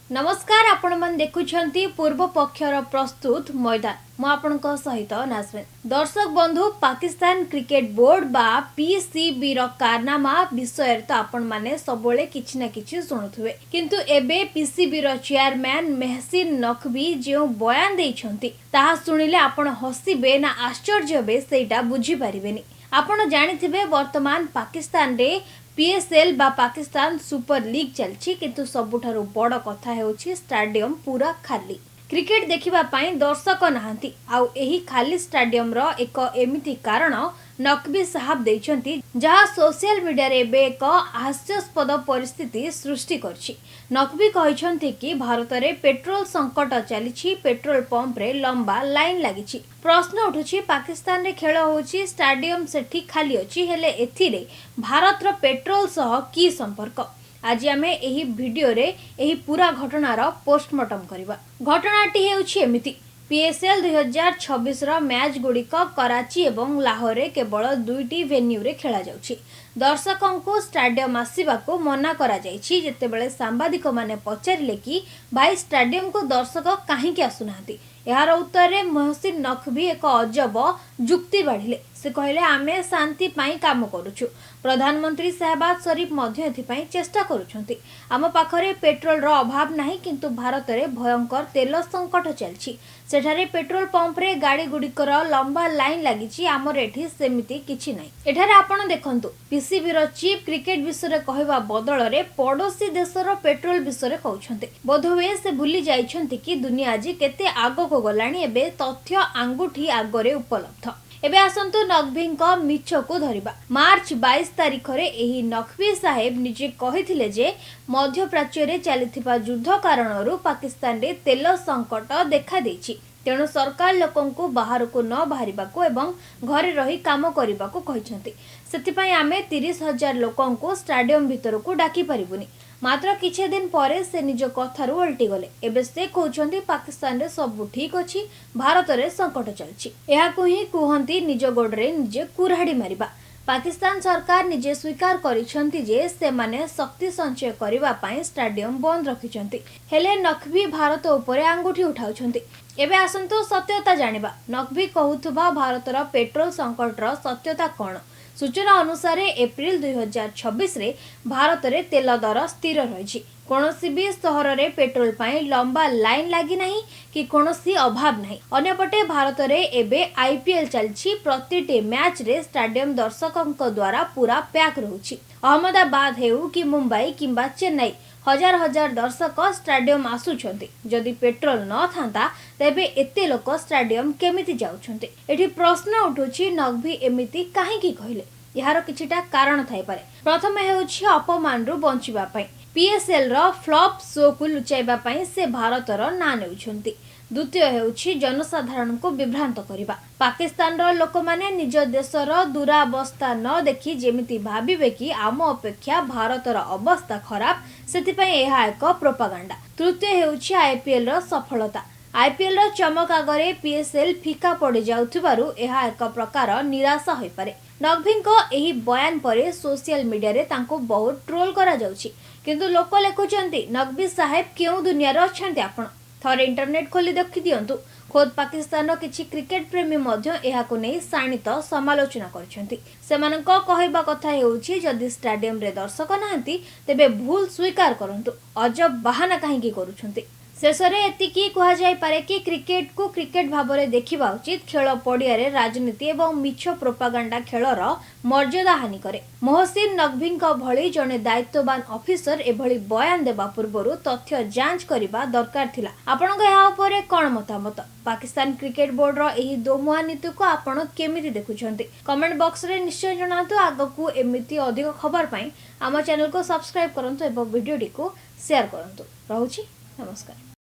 नमस्कार आपण मन देखुछंती पूर्व पक्षर प्रस्तुत मैदान मु आपनक सहित नाजमिन। दर्शक बंधु पाकिस्तान क्रिकेट बोर्ड बा पीसीबी रो कारनामा विषय तो आपण माने सबले किछि ना किछि सुनुथुवे, किंतु एबे पीसीबी रो चेयरमैन मेहसिन नकवी जो बयान देइछंती ताहा सुनिले आपण हसिबे ना आश्चर्य बे सेटा बुझी परिबेनी। आपण जानिथिबे वर्तमान पाकिस्तान रे पीएसएल बा पाकिस्तान सुपर लीग चलछि, किंतु सबुठारु बड़ कथा हेउछि स्टेडियम पूरा खाली। क्रिकेट देखिबा पाई दर्शक नाहांती। आउ एही खाली स्टेडियम रो एक एमिति कारण नकवी साहब देइछंती जहा सोशल मीडिया रे बे एक हास्यास्पद परिस्थिति सृष्टि करछि। नकवी कहिछंती कि भारत रे पेट्रोल संकट चलिछि, पेट्रोल पंप रे लंबा लाइन लागिछि। प्रश्न उठुछि पाकिस्तान रे खेल होछि, स्टेडियम सेठी खाली अछि, हेले एथिरे भारत रो पेट्रोल सह की संपर्क? आज आमे एही वीडियो रे एही पूरा घटनार पोस्टमार्टम करिबा। घटनाटी हेउछि एमिति। पीएसएल 2026 रो मैच गुड़िक कराची एवं लाहौर रे केवल दुईटी वेन्यू रे खेला जाउछि। दर्शकों को स्टेडियम आसीबा को मना करा जाइछि। जेतेबेले सांबादिक माने पचारिले कि भाई स्टेडियम को दर्शक काहेकि आसुनाहांती, यार उत्तर रे महसिन नकवी एक अजब जुक्ति बाढ़िले। से कहले आमे शांति पाई काम करूछु, प्रधानमंत्री शहबाज शरीफ मध्य एथिपाई चेष्टा करूछंती। आम पाखरे पेट्रोल रो अभाव नाही, किंतु भारत रे भयंकर तेल संकट चलछि। सेठारे पेट्रोल पंप रे गाड़ी गुड़िकर लंबा लाइन लागिछि, आमर एठी सेमिति किछि नाही। एठारे आपण देखंतु पीसीबी रो चीफ क्रिकेट विषय कहवा बदल रे पड़ोसी देशर पेट्रोल विषय कहउछंती। बोधवे से भूली जाइछंती कि दुनिया आज केते आगो को गलाणी, एबे तथ्य आंगुठी आगरे उपलब्ध। एबे आसंतु नकवी मिछ को धरिबा। मार्च 22 तारिख रे एही नकवी साहेब निजे कहिथिले जे मध्य प्राच्य रे चलिथिबा युद्ध कारणरू पाकिस्तान रे तेल संकट देखा देछि, तेणु सरकार लोकन को बाहर को न बाहरिबा को एवं घरे रही काम करिबा को कहिसंती। सेतिपई आमे 30,000 लोकन को स्टेडियम भीतर को डाकी परिबुनी। मात्र किछे दिन परे से निज कथारू उल्टी गले। एबे से कहउछंती पाकिस्तान रे सब ठीक अछि, भारत रे संकट चलछि। एहा को ही कुहंती निज गोडरे निजे कुराडी मारिबा। पाकिस्तान सरकार निजे स्वीकार करिसंती जे से माने शक्ति संचय करिबा पाई स्टेडियम बंद रखिसंती, हेले नकवी भारत उपरे आंगुठी उठाउछंती। एबे आसंतु सत्यता जानिबा। नकवी कहउथबा भारतर पेट्रोल संकट रो सत्यता कोन? सूचना अनुसार एप्रिल 2026 रे भारत रे तेल दर स्थिर रही। कोनोसी भी सहर रे पेट्रोल पाई लंबा लाइन लागी नहीं कि कोनोसी अभाव नहीं। अन्यपटे भारत रे एबे आईपीएल चलछि। प्रतिटी मैच रे स्टेडियम दर्शकों द्वारा पूरा पैक रहुछि। अहमदाबाद हेउ कि मुंबई किंबा चेन्नई हजार हजार दर्शक स्टेडियम आसुछंती। जदि पेट्रोल न थांता तेबे एते लोक स्टेडियम केमिति जाउछंती? एठी प्रश्न उठुछि नकवी एमिति काहेकि कहिले? यार किछिटा कारण थाई पारे। प्रथम हेउछि अपमान रु बंचिबा पई। पीएसएल रो फ्लॉप शो को लुचाइबा पई से भारतर ना नेउछंती। द्वितीय हेउछि जनसाधारण को विभ्रांत करिबा। पाकिस्तान रो लोक माने निज देशर दुरावस्था न देखि जेमिति भाबिबे कि आम अपेक्षा भारतर अवस्था खराब, सेतिपई एहा एक प्रोपागांडा। तृतीय हेउछि आईपीएल रो सफलता। आईपीएल रो चमक आगरे पीएसएल फीका पड़ जाउथिबारु एहा एक प्रकार निराशा होई पारे। नकवीको एही बयान परे सोशल मीडिया रे तांको बहुत ट्रोल करा जाउछि, किंतु लोक लेखुचंती नकवी साहेब केउ दुनिया रे अछंती आपण? थरे इंटरनेट खोली देखि दियंतु। खोद पाकिस्तान रो किछि क्रिकेट प्रेमी मध्य एहाको नै शाणित समालोचना करछंती। सेमानक कहइबा कथा हेउछि जदि स्टेडियम रे दर्शक नाहंती तेबे भूल स्वीकार करंतु, अजब बहाना काहेकि करूछंती। शेषरे एतिकी कहा जाय पारे कि क्रिकेट को क्रिकेट भाबरे देखिबा उचित। खेल पड़िया रे राजनीति एवं मिछ प्रोपागांडा खेलर मर्यादा हानि करे। महसिन नकवी भली जने दायित्ववान ऑफिसर एभली बयान देबा पूर्वरु तथ्य जांच करिबा दरकार थिला। आपनक एहा उपरे कोन मतामत? पाकिस्तान क्रिकेट बोर्ड रो एही दोमुआ नीति को आपण केमिति देखुछंती? कमेंट बॉक्स रे निश्चय जणातु। आगकू एमिति अधिक खबर पई आम चैनल को सब्सक्राइब करंतु एवं वीडियो टी को शेयर करंतु। रहउछि नमस्कार।